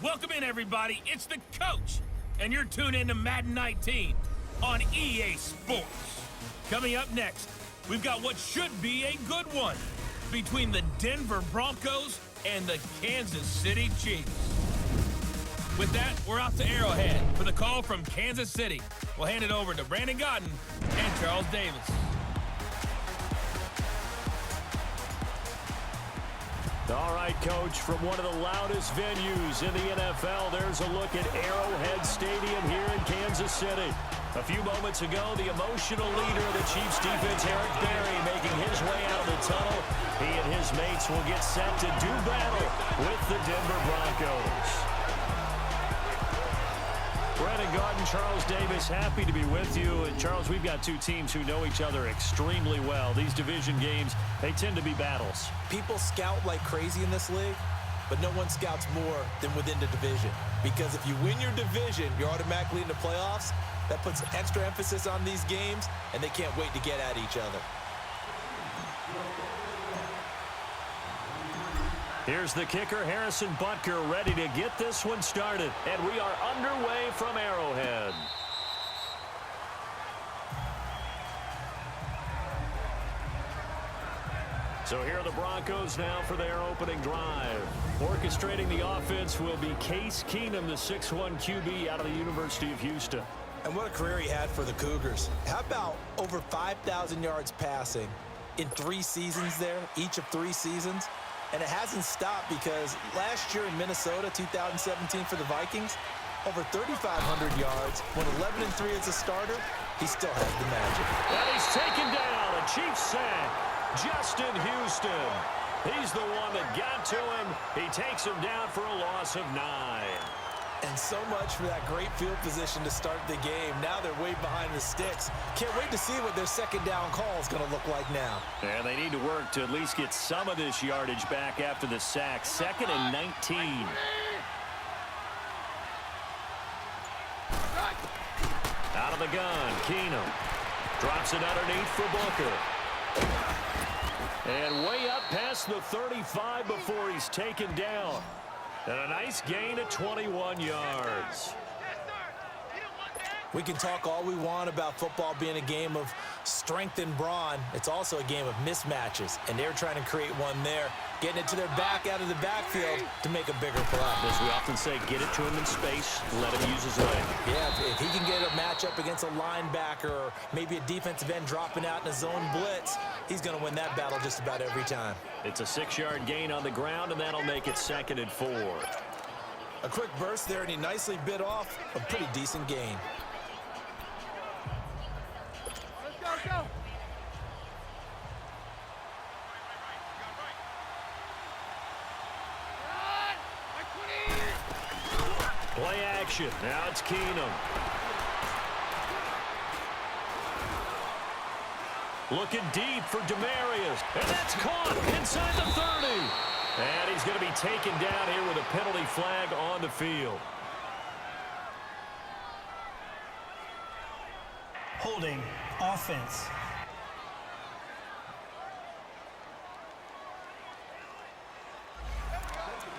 Welcome in, everybody. It's the coach, and you're tuned in to Madden 19 on EA Sports. Coming up next, we've got what should be a good one between the Denver Broncos and the Kansas City Chiefs. With that, we're off to Arrowhead for the call from Kansas City. We'll hand it over to Brandon Godden and Charles Davis. All right, Coach, from one of the loudest venues in the NFL, there's a look at Arrowhead Stadium here in Kansas City. A few moments ago, the emotional leader of the Chiefs defense, Eric Berry, making his way out of the tunnel. He and his mates will get set to do battle with the Denver Broncos. Brandon Godden, Charles Davis, happy to be with you. And Charles, we've got two teams who know each other extremely well. These division games, they tend to be battles. People scout like crazy in this league, but no one scouts more than within the division. Because if you win your division, you're automatically in the playoffs. That puts extra emphasis on these games, and they can't wait to get at each other. Here's the kicker, Harrison Butker, ready to get this one started. And we are underway from Arrowhead. So here are the Broncos now for their opening drive. Orchestrating the offense will be Case Keenum, the 6'1 QB out of the University of Houston. And what a career he had for the Cougars. How about over 5,000 yards passing in 3 seasons there, each of 3 seasons? And it hasn't stopped because last year in Minnesota, 2017 for the Vikings, over 3,500 yards, went 11-3 as a starter. He still has the magic. And he's taken down, a Chiefs sack. Justin Houston. He's the one that got to him. He takes him down for a loss of 9. And so much for that great field position to start the game. Now they're way behind the sticks. Can't wait to see what their second down call is going to look like now. And they need to work to at least get some of this yardage back after the sack. 2nd and 19. Out of the gun, Keenum. Drops it underneath for Booker. And way up past the 35 before he's taken down. And a nice gain of 21 yards. We can talk all we want about football being a game of strength and brawn. It's also a game of mismatches, and they're trying to create one there, getting it to their back out of the backfield to make a bigger play. As we often say, get it to him in space, let him use his leg. Yeah, if he can get a matchup against a linebacker or maybe a defensive end dropping out in a zone blitz, he's going to win that battle just about every time. It's a 6-yard gain on the ground, and that'll make it 2nd and 4. A quick burst there, and he nicely bit off a pretty decent gain. Go. Play action. Now it's Keenum. Looking deep for Demarius. And that's caught inside the 30. And he's going to be taken down here with a penalty flag on the field. Holding offense.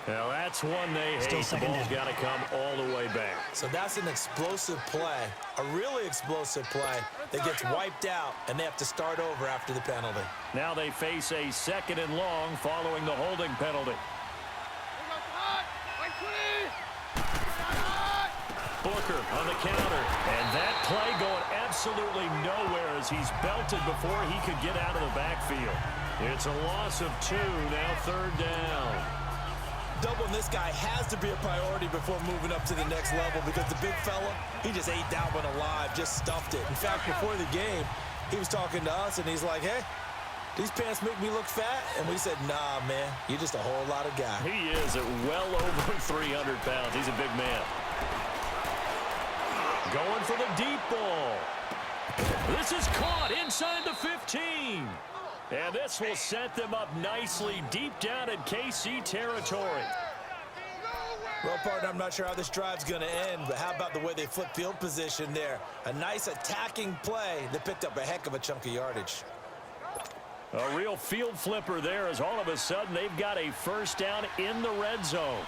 Now that's one they hate. The ball's got to come all the way back. So that's an explosive play, a really explosive play that gets wiped out, and they have to start over after the penalty. Now they face a 2nd and long following the holding penalty. Booker on the counter. And that play going absolutely nowhere as he's belted before he could get out of the backfield. It's a loss of 2, now 3rd down. Doubling this guy has to be a priority before moving up to the next level because the big fella, he just ate that one alive, just stuffed it. In fact, before the game, he was talking to us, and he's like, hey, these pants make me look fat? And we said, nah, man, you're just a whole lot of guy. He is at well over 300 pounds. He's a big man. Going for the deep ball. This is caught inside the 15. And this will set them up nicely deep down in KC territory. Well, partner, I'm not sure how this drive's going to end, but how about the way they flip field position there? A nice attacking play that picked up a heck of a chunk of yardage. A real field flipper there as all of a sudden they've got a first down in the red zone.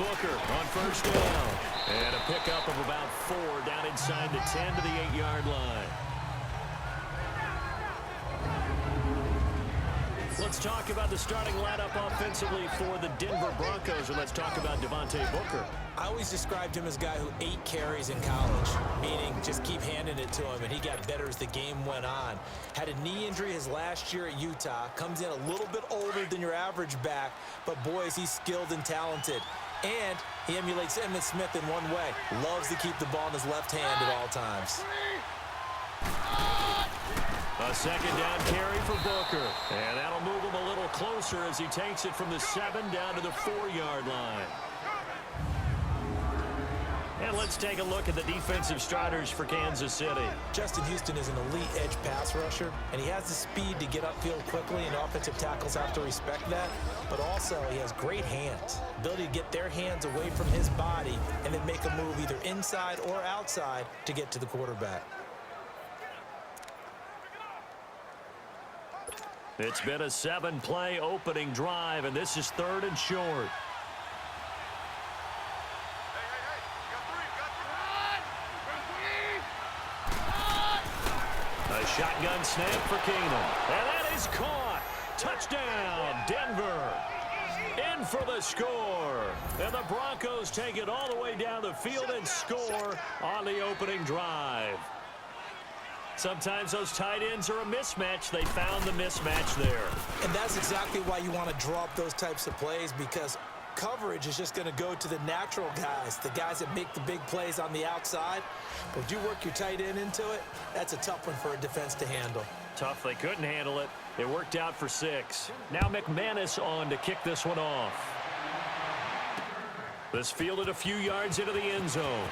Booker on first down. And a pickup of about 4 down inside the 10 to the 8-yard line. Let's talk about the starting lineup offensively for the Denver Broncos, and let's talk about Devontae Booker. I always described him as a guy who 8 carries in college, meaning just keep handing it to him, and he got better as the game went on. Had a knee injury his last year at Utah, comes in a little bit older than your average back, but boys, he's skilled and talented. And he emulates Emmitt Smith in one way. Loves to keep the ball in his left hand at all times. A second down carry for Booker. And that'll move him a little closer as he takes it from the 7 down to the 4-yard line. And let's take a look at the defensive starters for Kansas City. Justin Houston is an elite edge pass rusher, and he has the speed to get upfield quickly, and offensive tackles have to respect that. But also, he has great hands, ability to get their hands away from his body and then make a move either inside or outside to get to the quarterback. It's been a 7-play opening drive, and this is 3rd and short. A shotgun snap for Keenum. And that is caught. Touchdown, Denver. In for the score. And the Broncos take it all the way down the field and score on the opening drive. Sometimes those tight ends are a mismatch. They found the mismatch there. And that's exactly why you want to draw up those types of plays, because coverage is just going to go to the natural guys, the guys that make the big plays on the outside. But if you work your tight end into it, that's a tough one for a defense to handle. Tough. They couldn't handle it. It worked out for 6. Now McManus on to kick this one off. This fielded a few yards into the end zone.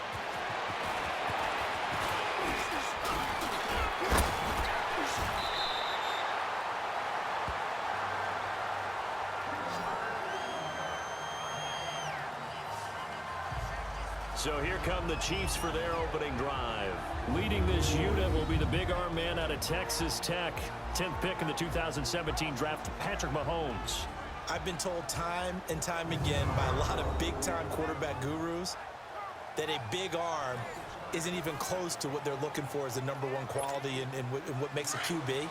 So here come the Chiefs for their opening drive. Leading this unit will be the big arm man out of Texas Tech. 10th pick in the 2017 draft, Patrick Mahomes. I've been told time and time again by a lot of big-time quarterback gurus that a big arm isn't even close to what they're looking for as the #1 quality in what makes a QB.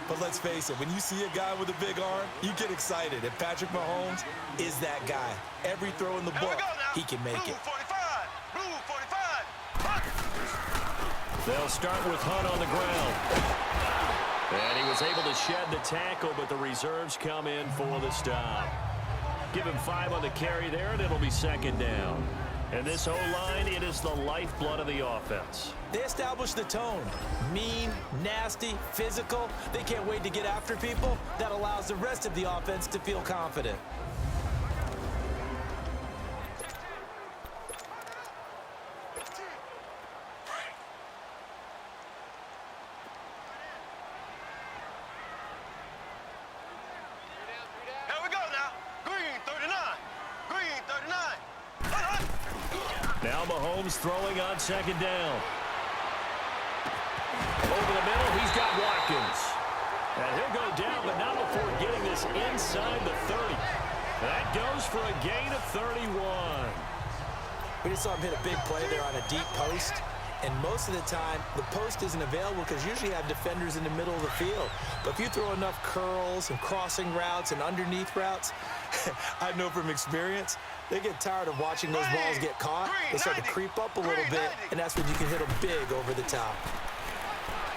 But let's face it, when you see a guy with a big arm, you get excited. And Patrick Mahomes is that guy. Every throw in the book, he can make it. They'll start with Hunt on the ground. And he was able to shed the tackle, but the reserves come in for the stop. Give him 5 on the carry there, and it'll be 2nd down. And this O-line, it is the lifeblood of the offense. They establish the tone. Mean, nasty, physical. They can't wait to get after people. That allows the rest of the offense to feel confident. Now Mahomes throwing on 2nd down. Over the middle, he's got Watkins. And he'll go down, but not before getting this inside the 30. That goes for a gain of 31. We just saw him hit a big play there on a deep post. And most of the time, the post isn't available because usually you have defenders in the middle of the field. But if you throw enough curls and crossing routes and underneath routes, I know from experience, they get tired of watching those balls get caught. They start to creep up a little bit, and that's when you can hit them big over the top.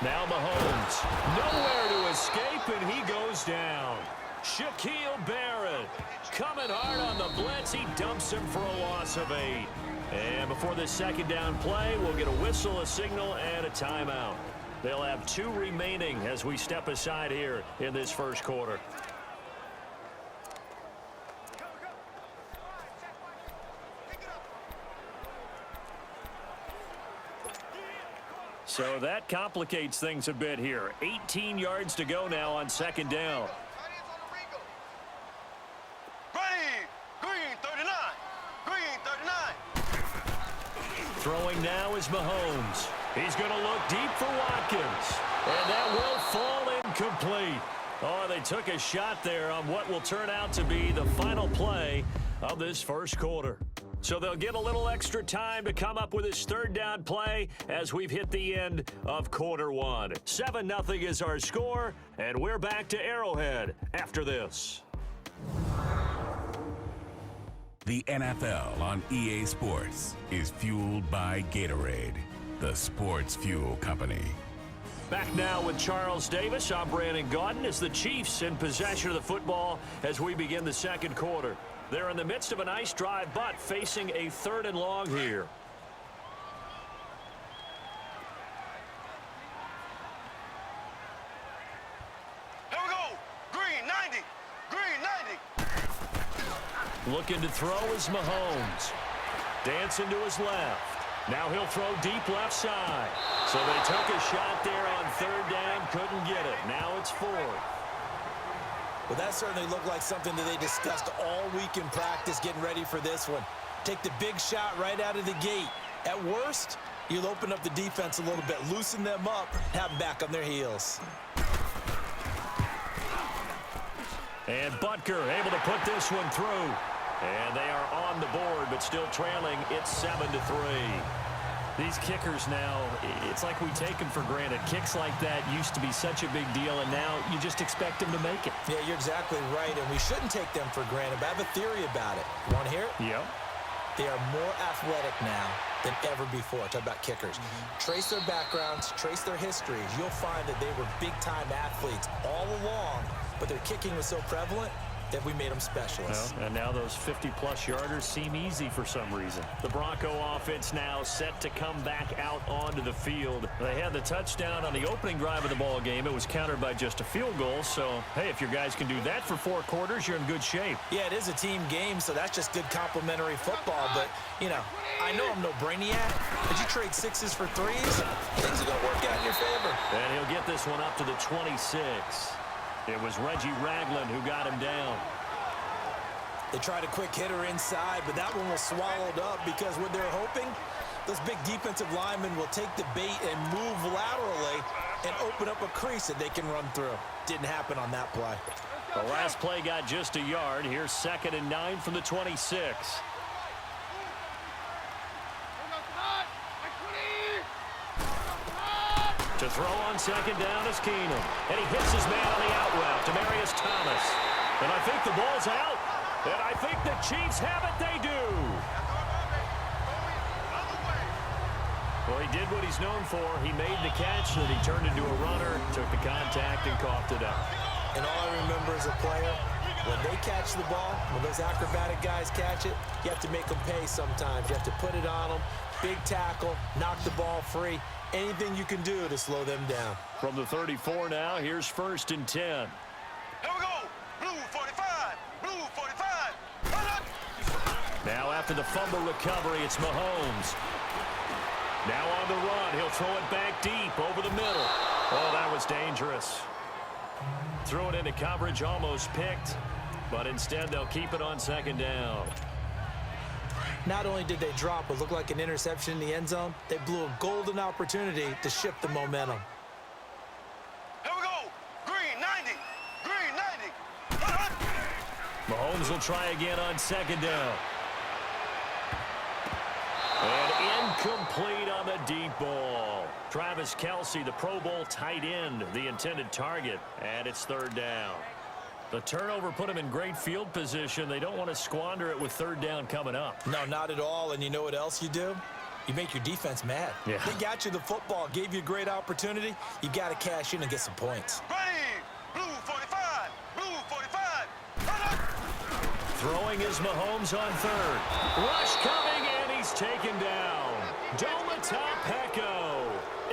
Now Mahomes, nowhere to escape, and he goes down. Shaquille Barrett coming hard on the blitz. He dumps him for a loss of 8. And before this 2nd down play, we'll get a whistle, a signal, and a timeout. They'll have 2 remaining as we step aside here in this first quarter. So that complicates things a bit here. 18 yards to go now on 2nd down. Throwing now is Mahomes. He's going to look deep for Watkins. And that will fall incomplete. Oh, they took a shot there on what will turn out to be the final play of this first quarter. So they'll get a little extra time to come up with his third down play as we've hit the end of quarter one. 7-0 is our score, and we're back to Arrowhead after this. The NFL on EA Sports is fueled by Gatorade, the sports fuel company. Back now with Charles Davis. I'm Brandon Gaudin as the Chiefs in possession of the football as we begin the second quarter. They're in the midst of a nice drive, but facing a 3rd and long here. Here we go. Green 90. Green 90. Looking to throw is Mahomes. Dancing to his left. Now he'll throw deep left side. So they took a shot there on 3rd down, couldn't get it. Now it's 4th. Well, that certainly looked like something that they discussed all week in practice getting ready for this one. Take the big shot right out of the gate. At worst, you'll open up the defense a little bit, loosen them up, have them back on their heels. And Butker able to put this one through. And they are on the board, but still trailing. It's 7-3. These kickers now, it's like we take them for granted. Kicks like that used to be such a big deal, and now you just expect them to make it. Yeah, you're exactly right, and we shouldn't take them for granted, but I have a theory about it. You want to hear it? Yep. They are more athletic now than ever before. Talk about kickers. Trace their backgrounds, trace their histories. You'll find that they were big-time athletes all along, but their kicking was so prevalent that we made them specialists. Well, and now those 50-plus yarders seem easy for some reason. The Bronco offense now set to come back out onto the field. They had the touchdown on the opening drive of the ball game. It was countered by just a field goal. So, hey, if your guys can do that for 4 quarters, you're in good shape. Yeah, it is a team game, so that's just good complimentary football. But, you know, I know I'm no brainiac, but you trade 6s for 3s, things are going to work out in your favor. And he'll get this one up to the 26. It was Reggie Ragland who got him down. They tried a quick hitter inside, but that one was swallowed up because what they're hoping, those big defensive linemen will take the bait and move laterally and open up a crease that they can run through. Didn't happen on that play. The last play got just a yard. Here's 2nd and 9 from the 26. To throw on 2nd down is Keenum. And he hits his man on the out route, Demaryius Thomas. And I think the ball's out. And I think the Chiefs have it. They do. Well, he did what he's known for. He made the catch, and he turned into a runner, took the contact, and coughed it up. And all I remember as a player, when they catch the ball, when those acrobatic guys catch it, you have to make them pay sometimes. You have to put it on them. Big tackle, knock the ball free. Anything you can do to slow them down. From the 34 now, here's 1st and 10. Here we go. Blue 45. Blue 45. Now after the fumble recovery, it's Mahomes. Now on the run, he'll throw it back deep over the middle. Oh, that was dangerous. Threw it into coverage, almost picked, but instead they'll keep it on 2nd down. Not only did they drop what looked like an interception in the end zone, they blew a golden opportunity to shift the momentum. Here we go. Green 90. Green 90. Mahomes will try again on 2nd down. And incomplete on the deep ball. Travis Kelce, the Pro Bowl tight end, the intended target, and it's 3rd down. The turnover put him in great field position. They don't want to squander it with 3rd down coming up. No, not at all. And you know what else you do? You make your defense mad. Yeah. They got you the football, gave you a great opportunity. You got to cash in and get some points. Ready. Blue 45. Blue 45. Throwing is Mahomes on 3rd. Rush coming, and he's taken down. Domata Peko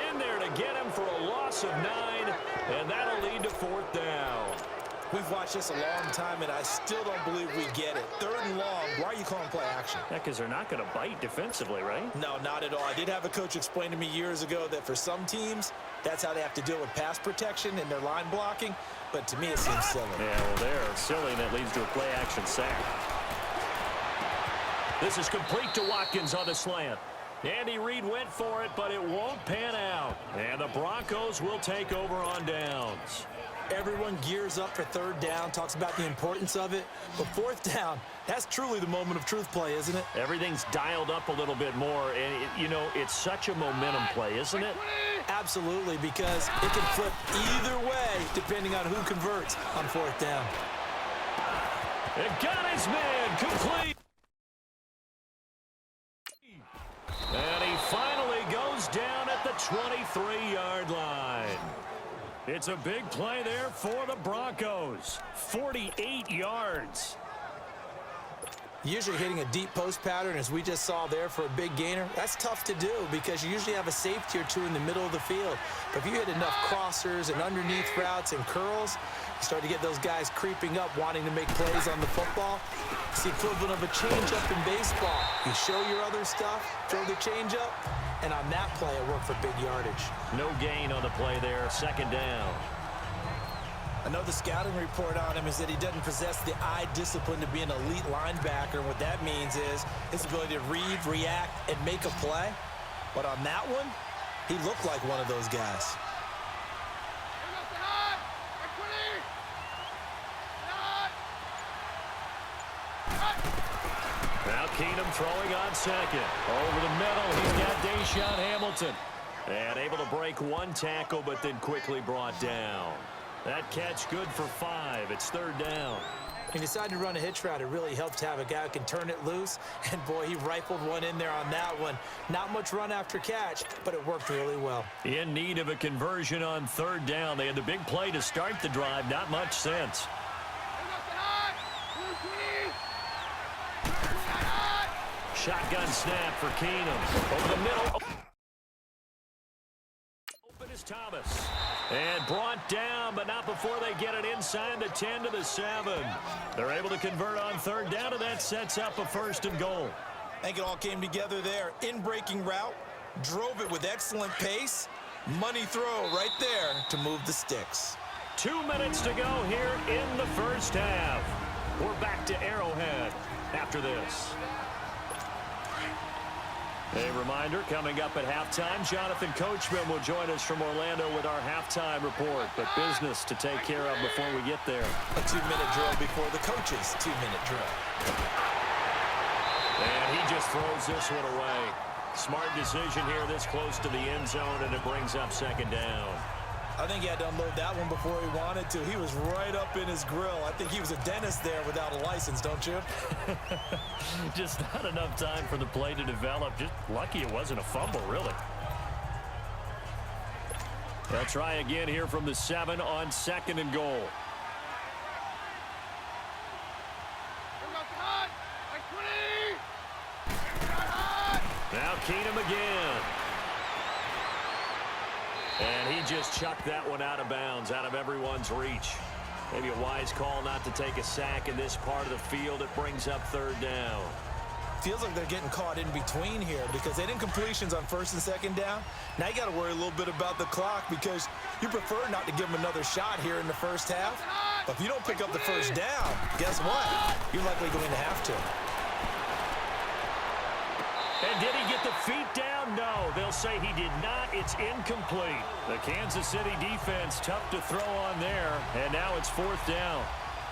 in there to get him for a loss of 9, and that'll lead to 4th down. We've watched this a long time, and I still don't believe we get it. 3rd and long, why are you calling play action? Yeah, because they're not going to bite defensively, right? No, not at all. I did have a coach explain to me years ago that for some teams, that's how they have to deal with pass protection and their line blocking, but to me it seems silly. Yeah, well, they're silly, and that leads to a play-action sack. This is complete to Watkins on the slant. Andy Reid went for it, but it won't pan out. And the Broncos will take over on downs. Everyone gears up for third down, talks about the importance of it. But fourth down, that's truly the moment of truth play, isn't it? Everything's dialed up a little bit more. And, you know, it's such a momentum play, isn't it? Absolutely, because it can flip either way depending on who converts on fourth down. It got his man complete. And he finally goes down at the 23-yard line. It's a big play there for the Broncos. 48 yards. Usually hitting a deep post pattern, as we just saw there, for a big gainer, that's tough to do because you usually have a safety or two in the middle of the field. But if you hit enough crossers and underneath routes and curls, you start to get those guys creeping up, wanting to make plays on the football. It's the equivalent of a changeup in baseball. You show your other stuff, throw the changeup, and on that play, it worked for big yardage. No gain on the play there, second down. Another scouting report on him is that he doesn't possess the eye discipline to be an elite linebacker. And what that means is his ability to read, react, and make a play. But on that one, he looked like one of those guys. Now Keenum throwing on second. Over the middle, he's got Deshaun Hamilton. And able to break one tackle, but then quickly brought down. That catch good for 5. It's third down. He decided to run a hitch route. It really helped to have a guy who can turn it loose. And, boy, he rifled one in there on that one. Not much run after catch, but it worked really well. In need of a conversion on third down. They had the big play to start the drive. Not much sense. Shotgun snap for Keenum. Over the middle. Open is Thomas. And brought down, but not before they get it inside the 10 to the 7. They're able to convert on third down, and that sets up a first and goal. I think it all came together there. In-breaking route, drove it with excellent pace. Money throw right there to move the sticks. 2 minutes to go here in the first half. We're back to Arrowhead after this. A reminder, coming up at halftime, Jonathan Coachman will join us from Orlando with our halftime report. But business to take care of before we get there. A 2-minute drill before the coach's 2-minute drill. And he just throws this one away. Smart decision here this close to the end zone, and it brings up second down. I think he had to unload that one before he wanted to. He was right up in his grill. I think he was a dentist there without a license, don't you? Just not enough time for the play to develop. Just lucky it wasn't a fumble, really. They'll try again here from the 7 on second and goal. Now Keenum again. And he just chucked that one out of bounds, out of everyone's reach. Maybe a wise call not to take a sack in this part of the field. It brings up third down. Feels like they're getting caught in between here because they didn't completions on first and second down. Now you got to worry a little bit about the clock because you prefer not to give them another shot here in the first half. But if you don't pick up the first down, guess what? You're likely going to have to. And did he get the feet down? No, they'll say he did not. It's incomplete. The Kansas City defense tough to throw on there, and now it's fourth down.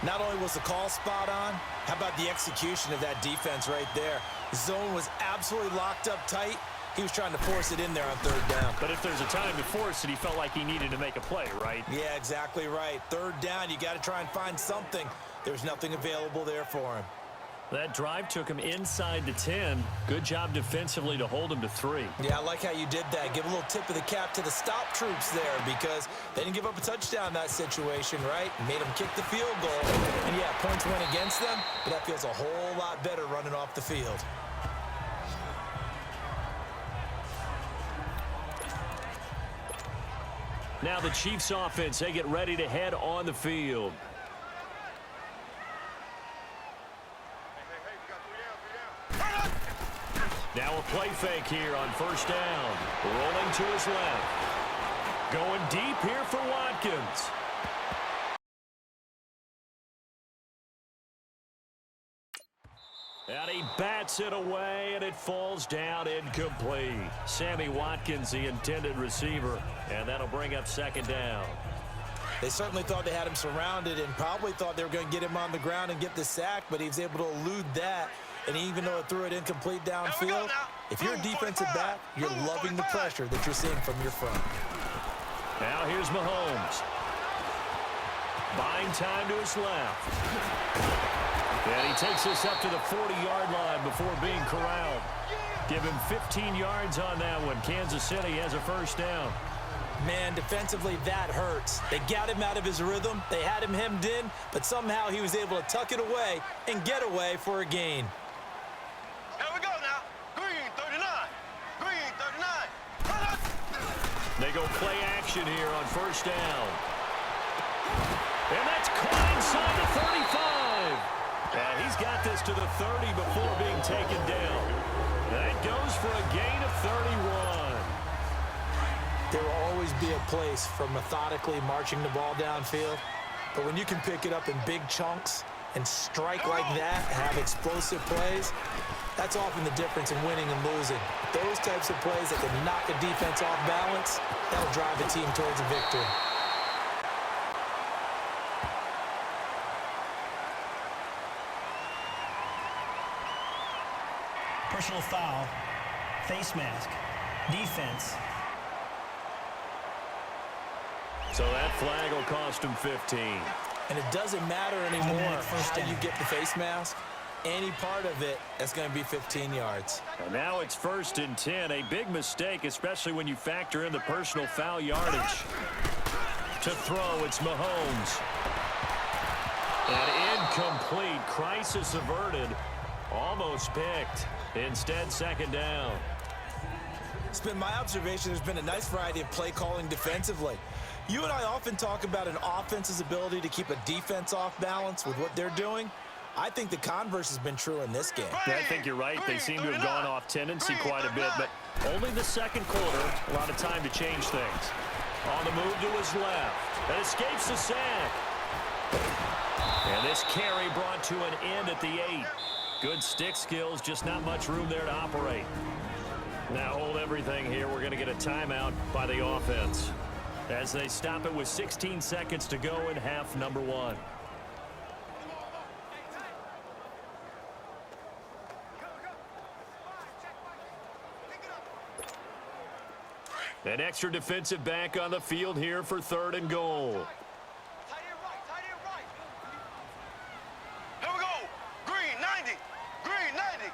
Not only was the call spot on, how about the execution of that defense right there? Zone was absolutely locked up tight. He was trying to force it in there on third down. But if there's a time to force it, he felt like he needed to make a play, right? Yeah, exactly right. Third down, you got to try and find something. There's nothing available there for him. That drive took him inside the 10. Good job defensively to hold him to 3. Yeah, I like how you did that. Give a little tip of the cap to the stop troops there because they didn't give up a touchdown in that situation, right? Made them kick the field goal. And, yeah, points went against them, but that feels a whole lot better running off the field. Now the Chiefs offense, they get ready to head on the field. Now a play fake here on first down. Rolling to his left. Going deep here for Watkins. And he bats it away, and it falls down incomplete. Sammy Watkins, the intended receiver, and that'll bring up second down. They certainly thought they had him surrounded and probably thought they were going to get him on the ground and get the sack, but he was able to elude that. And even though it threw it incomplete downfield, if you're a defensive back, you're loving the pressure that you're seeing from your front. Now here's Mahomes. Buying time to his left. And he takes this up to the 40-yard line before being corralled. Give him 15 yards on that one. Kansas City has a first down. Man, defensively, that hurts. They got him out of his rhythm. They had him hemmed in, but somehow he was able to tuck it away and get away for a gain. Here we go now. Green 39. Green 39. They go play action here on first down. And that's caught inside the 35. And he's got this to the 30 before being taken down. That goes for a gain of 31. There will always be a place for methodically marching the ball downfield, but when you can pick it up in big chunks and strike like that, have explosive plays, that's often the difference in winning and losing. Those types of plays that can knock a defense off balance, that'll drive a team towards a victory. Personal foul, face mask, defense. So that flag will cost him 15. And it doesn't matter anymore how you get the face mask. Any part of it, that's going to be 15 yards. And now it's 1st and 10. A big mistake, especially when you factor in the personal foul yardage. To throw, it's Mahomes. And incomplete. Crisis averted. Almost picked. Instead, second down. It's been my observation there's been a nice variety of play calling defensively. You and I often talk about an offense's ability to keep a defense off balance with what they're doing. I think the converse has been true in this game. I think you're right. They seem to have gone off tendency quite a bit, but only the second quarter. A lot of time to change things. On the move to his left. That escapes the sack. And this carry brought to an end at the 8. Good stick skills, just not much room there to operate. Now hold everything here. We're going to get a timeout by the offense as they stop it with 16 seconds to go in half number 1. An extra defensive back on the field here for 3rd and goal. Tight end right. Here we go. Green 90. Green 90.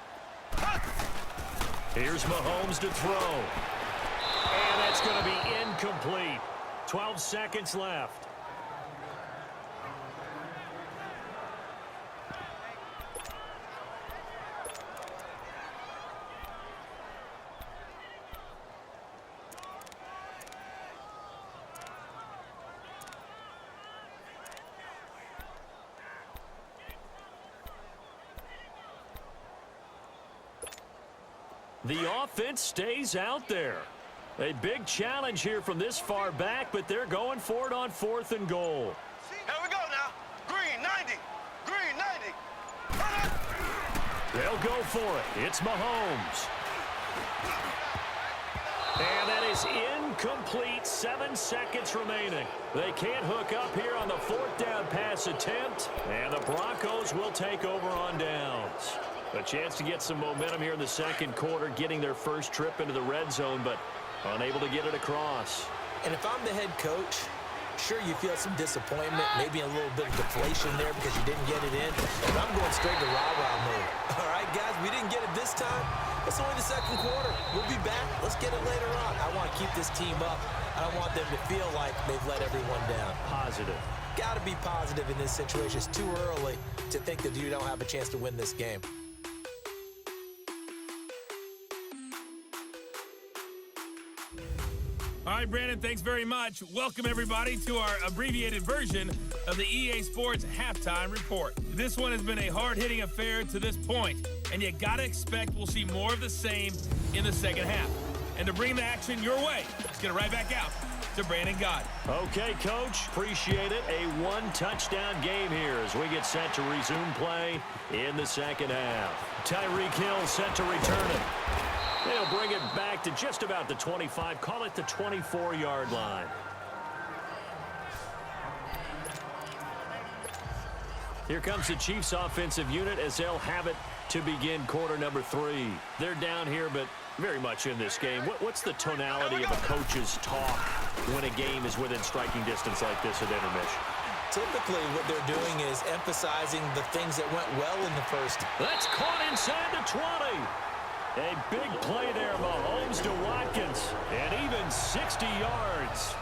Here's Mahomes to throw. And that's going to be incomplete. 12 seconds left. The offense stays out there. A big challenge here from this far back, but they're going for it on 4th and goal. Here we go now. Green 90. Green 90. They'll go for it. It's Mahomes. And that is incomplete. 7 seconds remaining. They can't hook up here on the 4th down pass attempt, and the Broncos will take over on downs. A chance to get some momentum here in the second quarter, getting their first trip into the red zone, but unable to get it across. And if I'm the head coach, sure you feel some disappointment, maybe a little bit of deflation there because you didn't get it in, but I'm going straight to rah-rah mode. All right, guys, we didn't get it this time. It's only the second quarter. We'll be back. Let's get it later on. I want to keep this team up. I don't want them to feel like they've let everyone down. Positive. Got to be positive in this situation. It's too early to think that you don't have a chance to win this game. All right, Brandon, thanks very much. Welcome, everybody, to our abbreviated version of the EA Sports Halftime Report. This one has been a hard-hitting affair to this point, and you got to expect we'll see more of the same in the second half. And to bring the action your way, let's get it right back out to Brandon Gott. Okay, Coach. Appreciate it. A one-touchdown game here as we get set to resume play in the second half. Tyreek Hill set to return it. They'll bring it back to just about the 25. Call it the 24-yard line. Here comes the Chiefs offensive unit as they'll have it to begin quarter number 3. They're down here, but very much in this game. What's the tonality of a coach's talk when a game is within striking distance like this at intermission? Typically, what they're doing is emphasizing the things that went well in the first. That's caught inside the 20. A big play there, Mahomes to Watkins, and even 60 yards.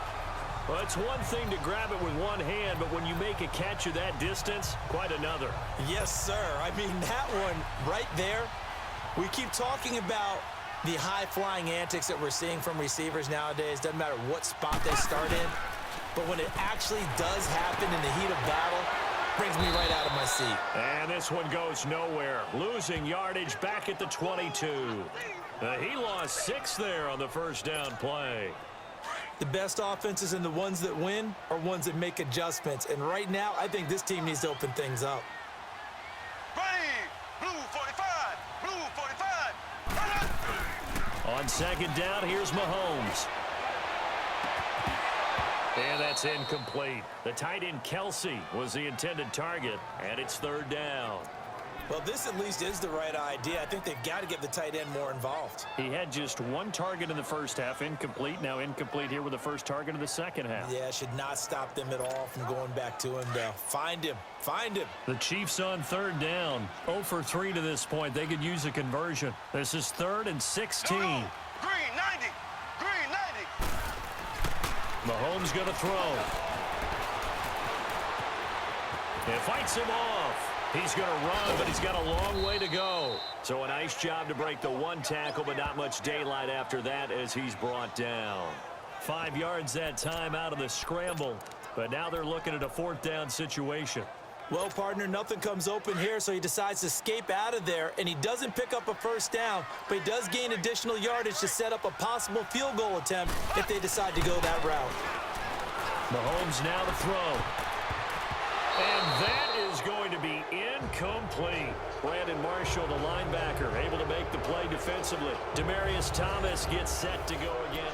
Well, it's one thing to grab it with one hand, but when you make a catch of that distance, quite another. Yes, sir. I mean, that one right there, we keep talking about the high-flying antics that we're seeing from receivers nowadays. Doesn't matter what spot they start in. But when it actually does happen in the heat of battle, brings me right out of my seat. And this one goes nowhere. Losing yardage back at the 22. He lost 6 there on the first down play. The best offenses and the ones that win are ones that make adjustments. And right now, I think this team needs to open things up. Green, blue 45, blue 45. On second down, here's Mahomes. And that's incomplete. The tight end Kelsey was the intended target, and it's third down. Well, this at least is the right idea. I think they've got to get the tight end more involved. He had just 1 target in the first half, incomplete. Now incomplete here with the first target of the second half. Yeah, should not stop them at all from going back to him, though. Find him. Find him. The Chiefs on third down. 0 for 3 to this point. They could use a conversion. This is 3rd and 16. Green 90, green 90. Mahomes going to throw. It fights him off. He's going to run, but he's got a long way to go. So a nice job to break the 1 tackle, but not much daylight after that as he's brought down. 5 yards that time out of the scramble, but now they're looking at a 4th down situation. Well, partner, nothing comes open here, so he decides to escape out of there, and he doesn't pick up a first down, but he does gain additional yardage to set up a possible field goal attempt if they decide to go that route. Mahomes now to throw. And that is going to be incomplete. Brandon Marshall, the linebacker, able to make the play defensively. Demaryius Thomas gets set to go again.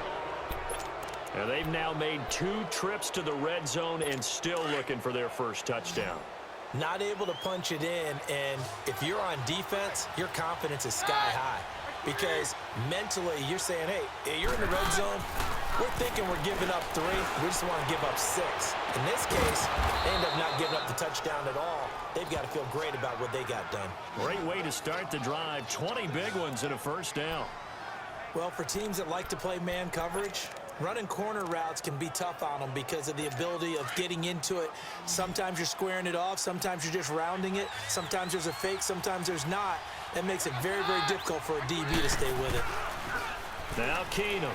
And they've now made 2 trips to the red zone and still looking for their first touchdown. Not able to punch it in, and if you're on defense, your confidence is sky high. Because mentally, you're saying, hey, you're in the red zone. We're thinking we're giving up 3. We just want to give up 6. In this case, they end up not giving up the touchdown at all. They've got to feel great about what they got done. Great way to start the drive. 20 big ones and a first down. Well, for teams that like to play man coverage, running corner routes can be tough on them because of the ability of getting into it. Sometimes you're squaring it off. Sometimes you're just rounding it. Sometimes there's a fake. Sometimes there's not. That makes it very, very difficult for a DB to stay with it. Now Keenum.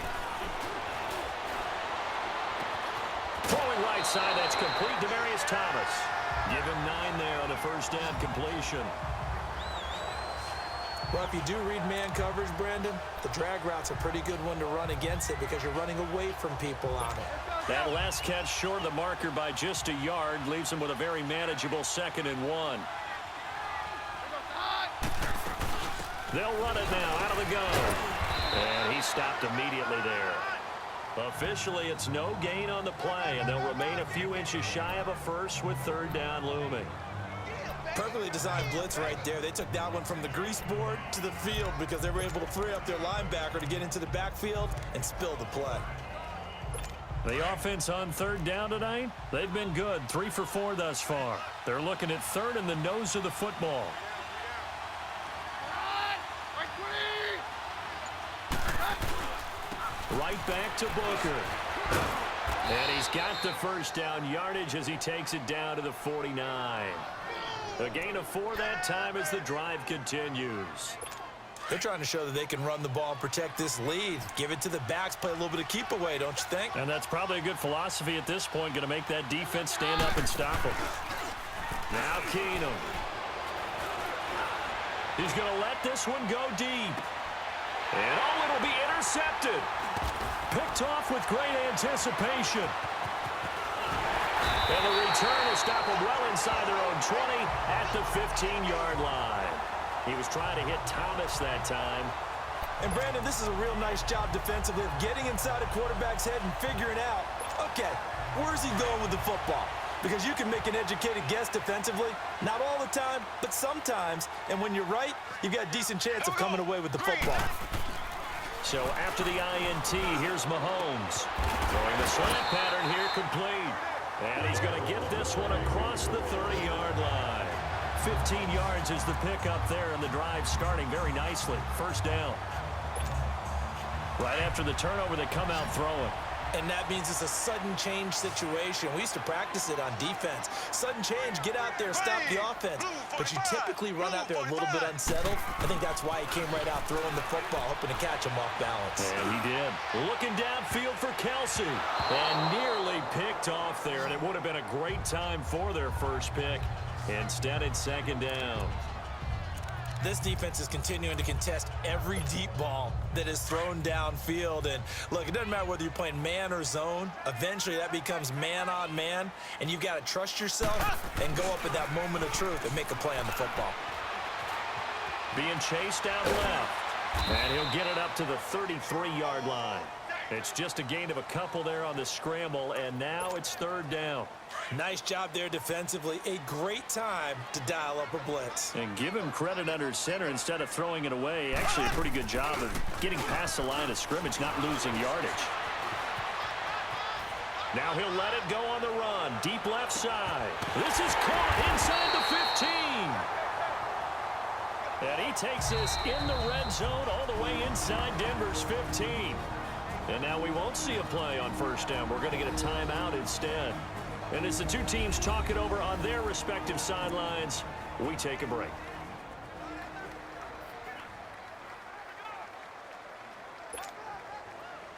Throwing right side, that's complete. Demaryius Thomas. Give him 9 there on the first down completion. Well, if you do read man coverage, Brandon, the drag route's a pretty good one to run against it because you're running away from people on it. That last catch short of the marker by just a yard leaves him with a very manageable 2nd and 1. They'll run it now out of the gun. And he stopped immediately there. Officially, it's no gain on the play, and they'll remain a few inches shy of a first with 3rd down looming. Perfectly designed blitz right there. They took that one from the grease board to the field because they were able to free up their linebacker to get into the backfield and spill the play. The offense on 3rd down tonight, they've been good. 3 for 4 thus far. They're looking at 3rd and the nose of the football. Right back to Booker. And he's got the first down yardage as he takes it down to the 49. A gain of 4 that time as the drive continues. They're trying to show that they can run the ball and protect this lead. Give it to the backs, play a little bit of keep away, don't you think? And that's probably a good philosophy at this point, going to make that defense stand up and stop him. Now Keenum. He's going to let this one go deep. And it'll be intercepted. picked off with great anticipation. And the return will stop them well inside their own 20 at the 15-yard line. He was trying to hit Thomas that time. And, Brandon, this is a real nice job defensively of getting inside a quarterback's head and figuring out, okay, where's he going with the football? Because you can make an educated guess defensively, not all the time, but sometimes. And when you're right, you've got a decent chance of coming away with the football. So after the INT, here's Mahomes. Throwing the slant pattern here complete. And he's going to get this one across the 30-yard line. 15 yards is the pickup there, and the drive starting very nicely. First down. Right after the turnover, they come out throwing. And that means it's a sudden change situation. We used to practice it on defense. Sudden change, get out there, stop the offense. But you typically run out there a little bit unsettled. I think that's why he came right out throwing the football, hoping to catch him off balance. And he did. Looking downfield for Kelsey. And nearly picked off there. And it would have been a great time for their first pick. Instead, it's second down. This defense is continuing to contest every deep ball that is thrown downfield. And, look, it doesn't matter whether you're playing man or zone. Eventually, that becomes man on man. And you've got to trust yourself and go up at that moment of truth and make a play on the football. Being chased out left. And he'll get it up to the 33-yard line. It's just a gain of a couple there on the scramble, and now it's third down. Nice job there defensively. A great time to dial up a blitz. And give him credit under center instead of throwing it away. Actually, a pretty good job of getting past the line of scrimmage, not losing yardage. Now he'll let it go on the run. Deep left side. This is caught inside the 15. And he takes this in the red zone all the way inside Denver's 15. And now we won't see a play on first down. We're going to get a timeout instead. And as the two teams talk it over on their respective sidelines, we take a break.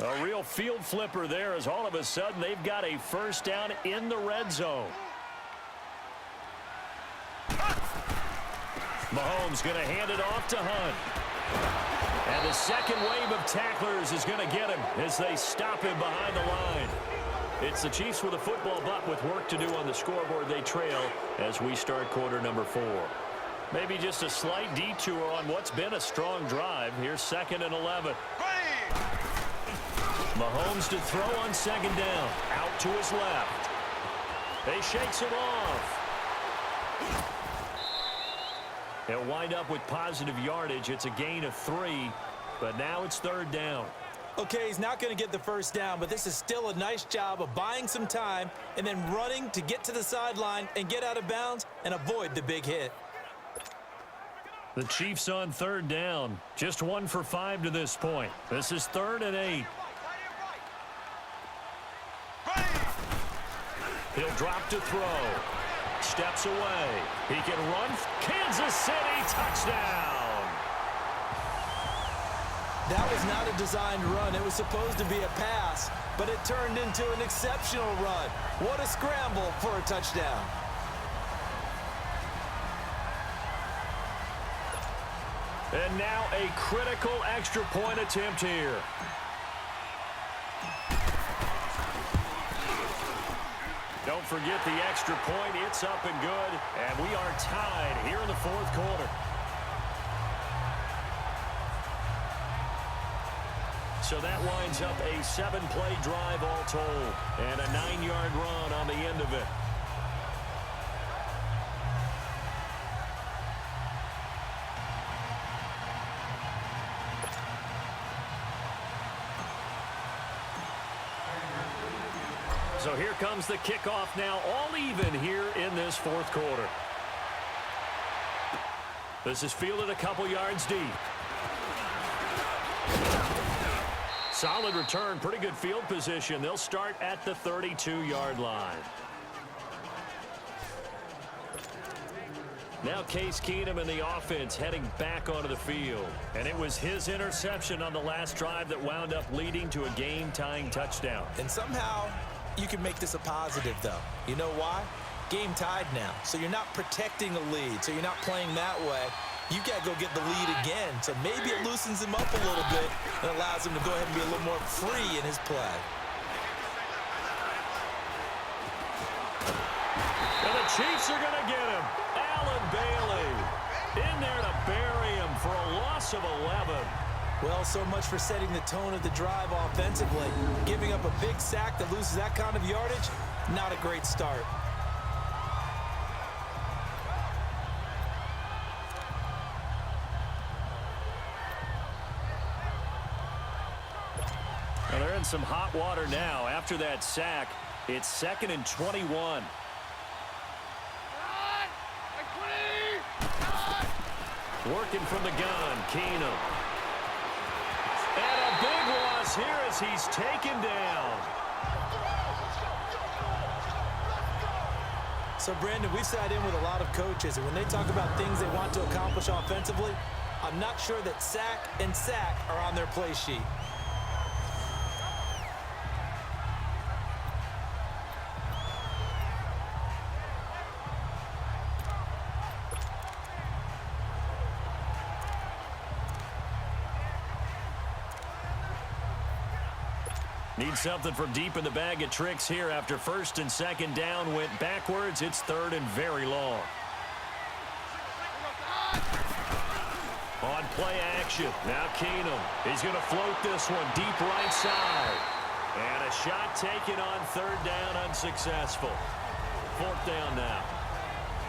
A real field flipper there as all of a sudden they've got a first down in the red zone. Mahomes going to hand it off to Hunt. And the second wave of tacklers is going to get him as they stop him behind the line. It's the Chiefs with a football, but with work to do on the scoreboard, they trail as we start quarter number 4. Maybe just a slight detour on what's been a strong drive. Here's 2nd and 11. Mahomes to throw on second down. Out to his left. He shakes it off. He'll wind up with positive yardage. It's a gain of 3, but now it's third down. Okay, he's not going to get the first down, but this is still a nice job of buying some time and then running to get to the sideline and get out of bounds and avoid the big hit. The Chiefs on third down. Just 1 for 5 to this point. This is 3rd and 8. He'll drop to throw. Steps away. He can run. Kansas City touchdown. That was not a designed run. It was supposed to be a pass, but it turned into an exceptional run. What a scramble for a touchdown. And now a critical extra point attempt here. Don't forget the extra point. It's up and good. And we are tied here in the 4th quarter. So that winds up a 7-play drive all told. And a 9-yard run on the end of it. So here comes the kickoff now, all even here in this 4th quarter. This is fielded a couple yards deep. Solid return, pretty good field position. They'll start at the 32-yard line. Now Case Keenum and the offense heading back onto the field. And it was his interception on the last drive that wound up leading to a game-tying touchdown. And somehow you can make this a positive, though. You know why? Game tied now. So you're not protecting a lead. So you're not playing that way. you got to go get the lead again. So maybe it loosens him up a little bit and allows him to go ahead and be a little more free in his play. And the Chiefs are going to get him. Allen Bailey in there to bury him for a loss of 11. Well, so much for setting the tone of the drive offensively. Giving up a big sack that loses that kind of yardage, not a great start. Well, they're in some hot water now. After that sack, it's 2nd and 21. Working from the gun, Keenum. And a big loss here as he's taken down. So, Brandon, we've sat in with a lot of coaches, and when they talk about things they want to accomplish offensively, I'm not sure that sack and sack are on their play sheet. Need something from deep in the bag of tricks here after 1st and 2nd down went backwards. It's 3rd and very long. On play action. Now Keenum. He's going to float this one deep right side. And a shot taken on 3rd down unsuccessful. 4th down now.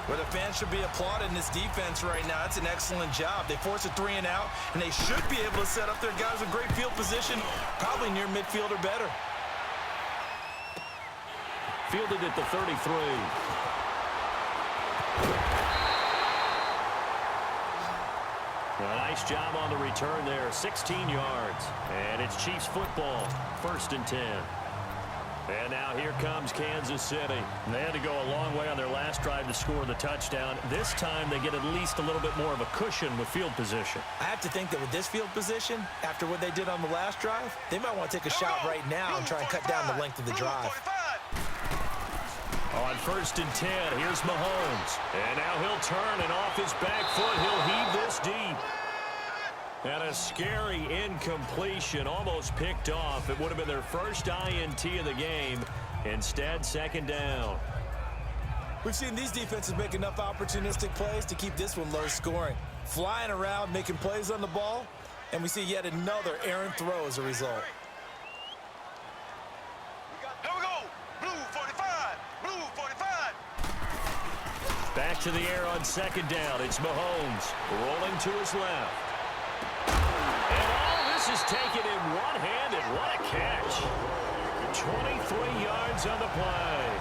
Well, the fans should be applauding this defense right now. It's an excellent job. They force a 3 and out, and they should be able to set up their guys with great field position, probably near midfield or better. Fielded at the 33. A nice job on the return there. 16 yards. And it's Chiefs football. 1st and 10. And now here comes Kansas City. They had to go a long way on their last drive to score the touchdown. This time they get at least a little bit more of a cushion with field position. I have to think that with this field position, after what they did on the last drive, they might want to take a shot right now and try and cut down the length of the drive. On 1st and 10, here's Mahomes. And now he'll turn, and off his back foot, he'll heave this deep. And a scary incompletion, almost picked off. It would have been their first INT of the game. Instead, 2nd down. We've seen these defenses make enough opportunistic plays to keep this one low scoring. Flying around, making plays on the ball, and we see yet another errant throw as a result. Here we go. Blue 45. Blue 45. Back to the air on 2nd down. It's Mahomes rolling to his left. And all this is taken in one-handed. What a catch. 23 yards on the play.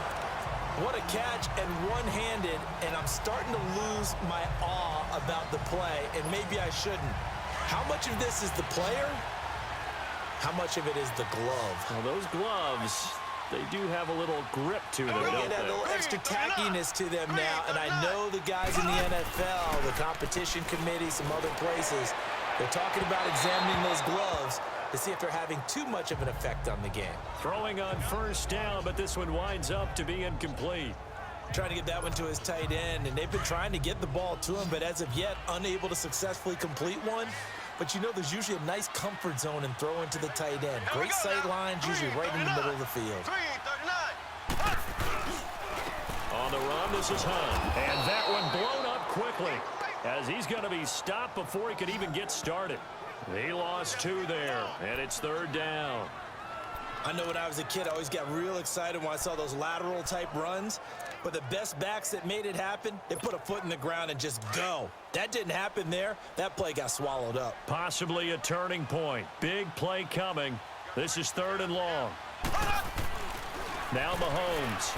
What a catch and one-handed, and I'm starting to lose my awe about the play, and maybe I shouldn't. How much of this is the player? How much of it is the glove? Well, those gloves, they do have a little grip to them, They don't get a they? little extra tackiness to them now, and I know the guys in the NFL, the competition committee, some other places, they're talking about examining those gloves to see if they're having too much of an effect on the game. Throwing on 1st down, but this one winds up to be incomplete. Trying to get that one to his tight end, and they've been trying to get the ball to him, but as of yet, unable to successfully complete one. But you know there's usually a nice comfort zone in throwing to the tight end. Great sight lines, usually right in the middle of the field. Green 39. On the run, this is Hunt. And that one blown up quickly as he's going to be stopped before he could even get started. He lost 2 there, and it's 3rd down. I know when I was a kid, I always got real excited when I saw those lateral type runs. But the best backs that made it happen, they put a foot in the ground and just go. That didn't happen there. That play got swallowed up. Possibly a turning point. Big play coming. This is 3rd and long. Now Mahomes.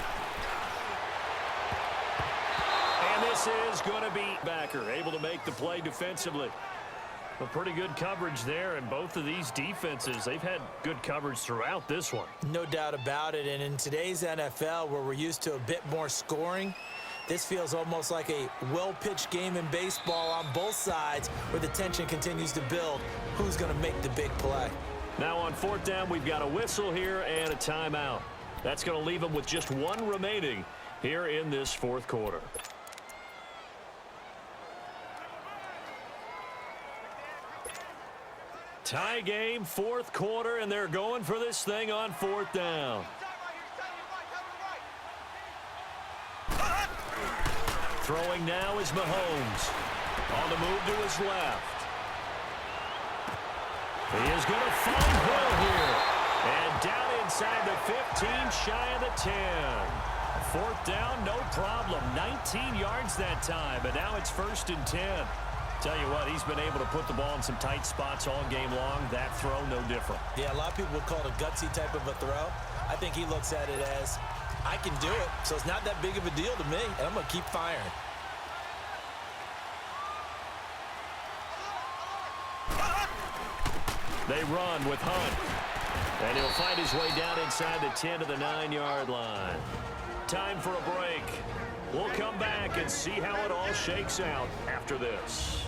And this is going to be backer, able to make the play defensively. A pretty good coverage there, and both of these defenses, they've had good coverage throughout this one. No doubt about it, and in today's NFL, where we're used to a bit more scoring, this feels almost like a well-pitched game in baseball on both sides where the tension continues to build. Who's going to make the big play? Now on 4th down, we've got a whistle here and a timeout. That's going to leave them with just 1 remaining here in this 4th quarter. Tie game, fourth quarter, and they're going for this thing on fourth down. Throwing now is Mahomes. On the move to his left. He is going to find Hill here. And down inside the 15, shy of the 10. Fourth down, no problem. 19 yards that time, but now it's 1st and 10. Tell you what, he's been able to put the ball in some tight spots all game long. That throw, no different. Yeah, a lot of people would call it a gutsy type of a throw. I think he looks at it as, I can do it, so it's not that big of a deal to me, and I'm going to keep firing. They run with Hunt. And he'll find his way down inside the 10 to the 9-yard line. Time for a break. We'll come back and see how it all shakes out after this.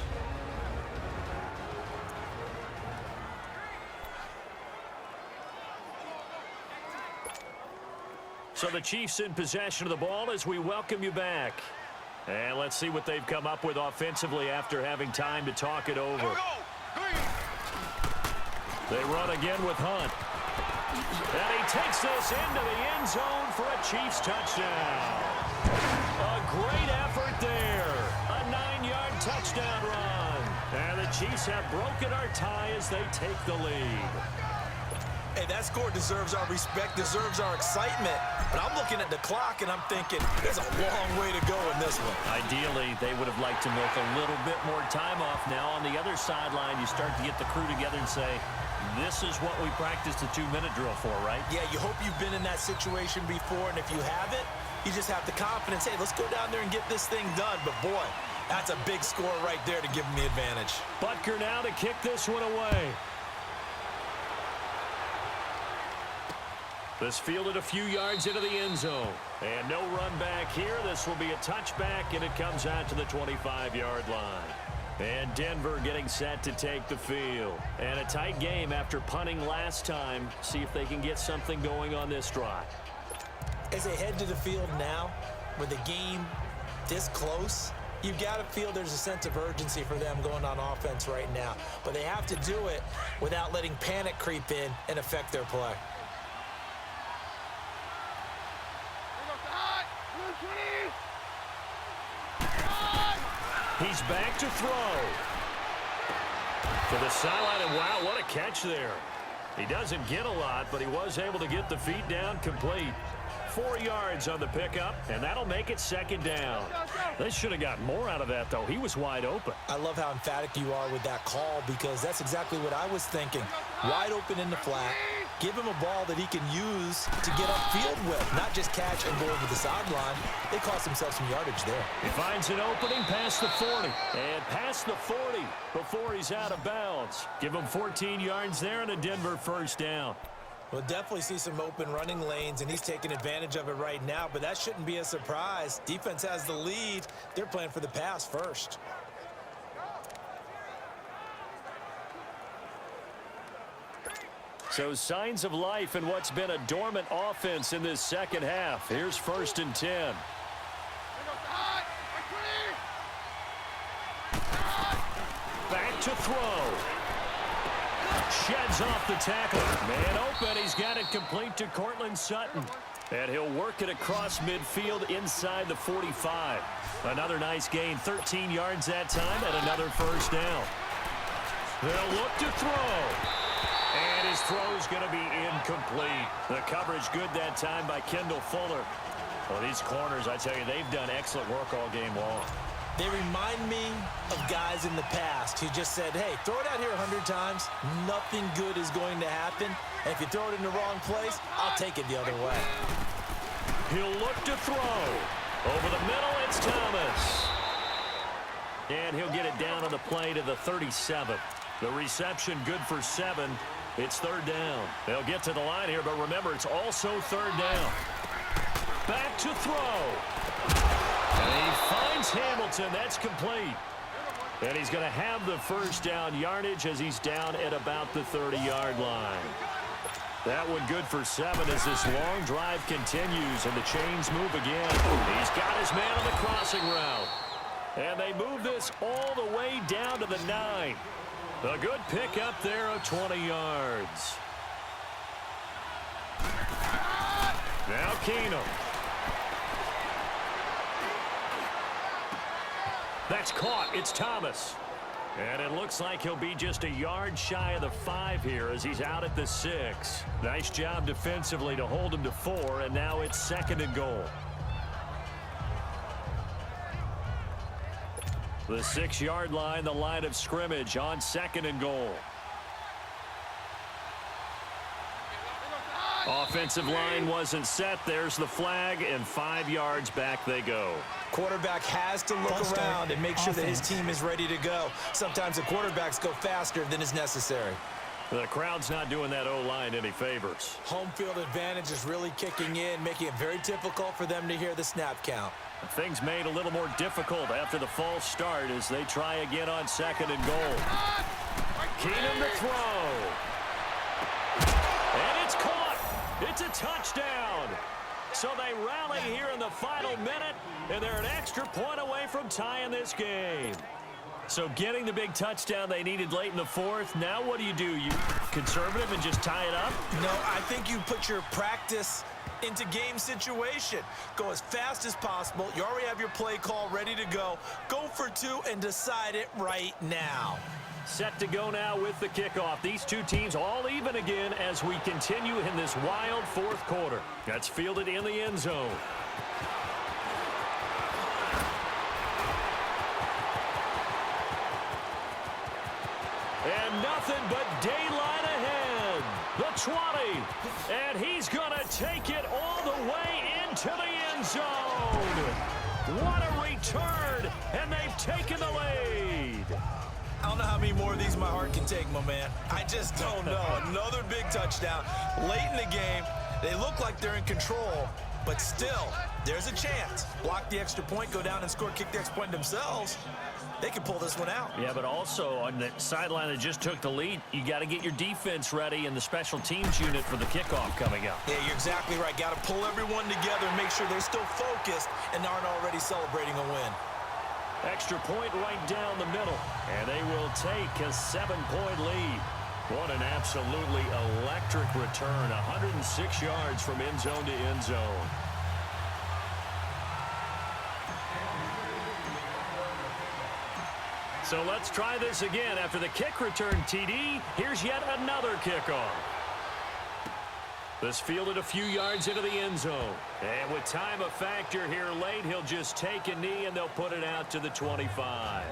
So the Chiefs in possession of the ball as we welcome you back. And let's see what they've come up with offensively after having time to talk it over. They run again with Hunt. And he takes this into the end zone for a Chiefs touchdown. A great effort there. A 9-yard touchdown run. And the Chiefs have broken our tie as they take the lead. Hey, that score deserves our respect, deserves our excitement. But I'm looking at the clock, and I'm thinking, there's a long way to go in this one. Ideally, they would have liked to milk a little bit more time off. Now, on the other sideline, you start to get the crew together and say, this is what we practiced the 2-minute drill for, right? Yeah, you hope you've been in that situation before, and if you haven't, you just have the confidence, hey, let's go down there and get this thing done. But, boy, that's a big score right there to give them the advantage. Butker now to kick this one away. This fielded a few yards into the end zone. And no run back here. This will be a touchback, and it comes out to the 25-yard line. And Denver getting set to take the field. And a tight game after punting last time. See if they can get something going on this drive. As they head to the field now, with the game this close, you've got to feel there's a sense of urgency for them going on offense right now. But they have to do it without letting panic creep in and affect their play. He's back to throw. To the sideline, and wow, what a catch there. He doesn't get a lot, but he was able to get the feet down complete. 4 yards on the pickup, and that'll make it 2nd down. They should have got more out of that, though. He was wide open. I love how emphatic you are with that call because that's exactly what I was thinking. Wide open in the flat. Give him a ball that he can use to get upfield with, not just catch and go over the sideline. They cost themselves some yardage there. He finds an opening past the 40. And past the 40 before he's out of bounds. Give him 14 yards there and a Denver 1st down. We'll definitely see some open running lanes, and he's taking advantage of it right now, but that shouldn't be a surprise. Defense has the lead. They're playing for the pass first. So signs of life in what's been a dormant offense in this second half. Here's 1st and 10. Back to throw. Sheds off the tackle. Man open. He's got it complete to Cortland Sutton. And he'll work it across midfield inside the 45. Another nice gain. 13 yards that time and another 1st down. They'll look to throw. And his throw's going to be incomplete. The coverage good that time by Kendall Fuller. Well, these corners, I tell you, they've done excellent work all game long. They remind me of guys in the past who just said, hey, throw it out here 100 times. Nothing good is going to happen. And if you throw it in the wrong place, I'll take it the other way. He'll look to throw. Over the middle, it's Thomas. And he'll get it down on the play to the 37. The reception good for 7. It's 3rd down. They'll get to the line here, but remember, it's also 3rd down. Back to throw. And he finds Hamilton. That's complete. And he's going to have the 1st down yardage as he's down at about the 30-yard line. That one good for 7 as this long drive continues and the chains move again. He's got his man on the crossing route. And they move this all the way down to the 9. A good pick up there of 20 yards. Now Keenum. That's caught. It's Thomas. And it looks like he'll be just a yard shy of the 5 here as he's out at the 6. Nice job defensively to hold him to 4, and now it's 2nd and goal. The 6-yard line, the line of scrimmage on 2nd and goal. Offensive line wasn't set. There's the flag, and 5 yards back they go. Quarterback has to look around and make sure that his team is ready to go. Sometimes the quarterbacks go faster than is necessary. The crowd's not doing that O-line any favors. Home field advantage is really kicking in, making it very difficult for them to hear the snap count. Things made a little more difficult after the false start as they try again on 2nd and goal. Keenum to throw. And it's caught. It's a touchdown. So they rally here in the final minute, and they're an extra point away from tying this game. So getting the big touchdown they needed late in the 4th. Now what do? You conservative and just tie it up? No, I think you put your practice into game situation. Go as fast as possible. You already have your play call ready to go. Go for 2 and decide it right now. Set to go now with the kickoff. These two teams all even again as we continue in this wild 4th quarter. That's fielded in the end zone. And nothing but daylight ahead. The 20. And he's going to take it all the way into the end zone. What a return. And they've taken the lead. I don't know how many more of these my heart can take, my man. I just don't know. Another big touchdown late in the game. They look like they're in control, but still, there's a chance. Block the extra point, go down and score, kick the extra point themselves. They can pull this one out. Yeah, but also on the sideline that just took the lead, you got to get your defense ready and the special teams unit for the kickoff coming up. Yeah, you're exactly right. Got to pull everyone together and make sure they're still focused and aren't already celebrating a win. Extra point right down the middle, and they will take a 7-point lead. What an absolutely electric return, 106 yards from end zone to end zone. So let's try this again. After the kick return, TD, here's yet another kickoff. This fielded a few yards into the end zone. And with time a factor here late, he'll just take a knee and they'll put it out to the 25.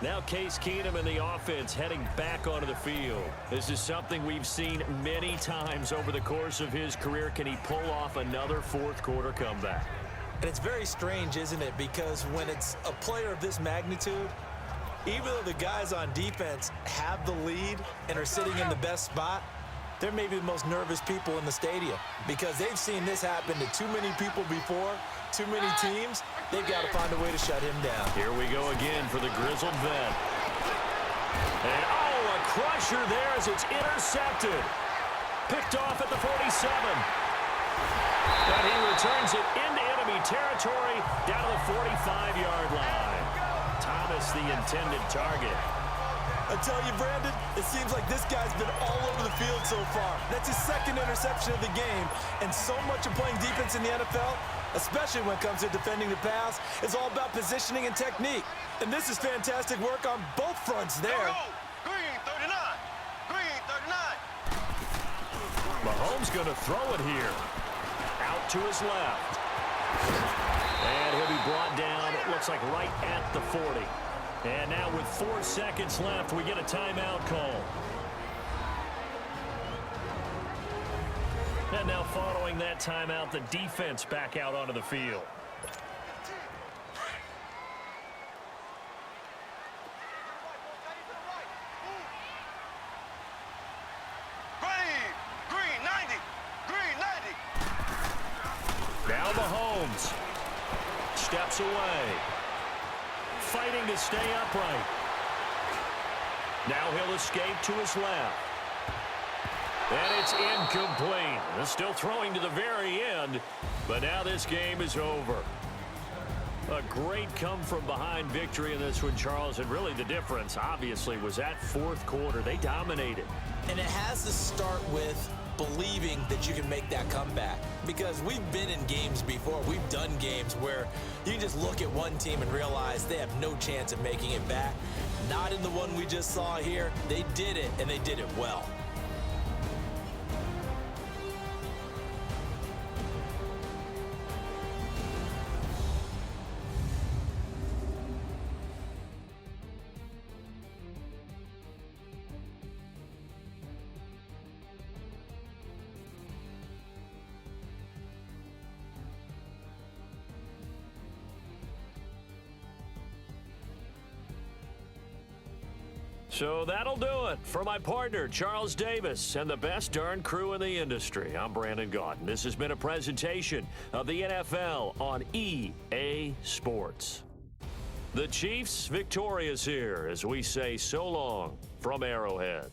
Now Case Keenum and the offense heading back onto the field. This is something we've seen many times over the course of his career. Can he pull off another 4th quarter comeback? And it's very strange, isn't it? Because when it's a player of this magnitude, even though the guys on defense have the lead and are sitting in the best spot, they're maybe the most nervous people in the stadium because they've seen this happen to too many people before, too many teams. They've got to find a way to shut him down. Here we go again for the grizzled vet. And, a crusher there as it's intercepted. Picked off at the 47. But he returns it into enemy territory down to the 45-yard line. Thomas, the intended target. I tell you, Brandon, it seems like this guy's been all over the field so far. That's his 2nd interception of the game. And so much of playing defense in the NFL, especially when it comes to defending the pass, is all about positioning and technique. And this is fantastic work on both fronts there. Green 39. Green 39. Mahomes going to throw it here. Out to his left. And he'll be brought down, it looks like right at the 40. And now with 4 seconds left, we get a timeout call. And now following that timeout, the defense back out onto the field. Green 90. Green 90. Now Mahomes steps away. Fighting to stay upright. Now he'll escape to his left. And it's incomplete. They're still throwing to the very end, but now this game is over. A great come-from-behind victory in this one, Charles, and really the difference, obviously, was that fourth quarter. They dominated. And it has to start with believing that you can make that comeback, because we've been in games before. We've done games where you can just look at one team and realize they have no chance of making it back. Not in the one we just saw here. They did it, and they did it well. So that'll do it. For my partner, Charles Davis, and the best darn crew in the industry, I'm Brandon Gaudin. This has been a presentation of the NFL on EA Sports. The Chiefs victorious here as we say so long from Arrowhead.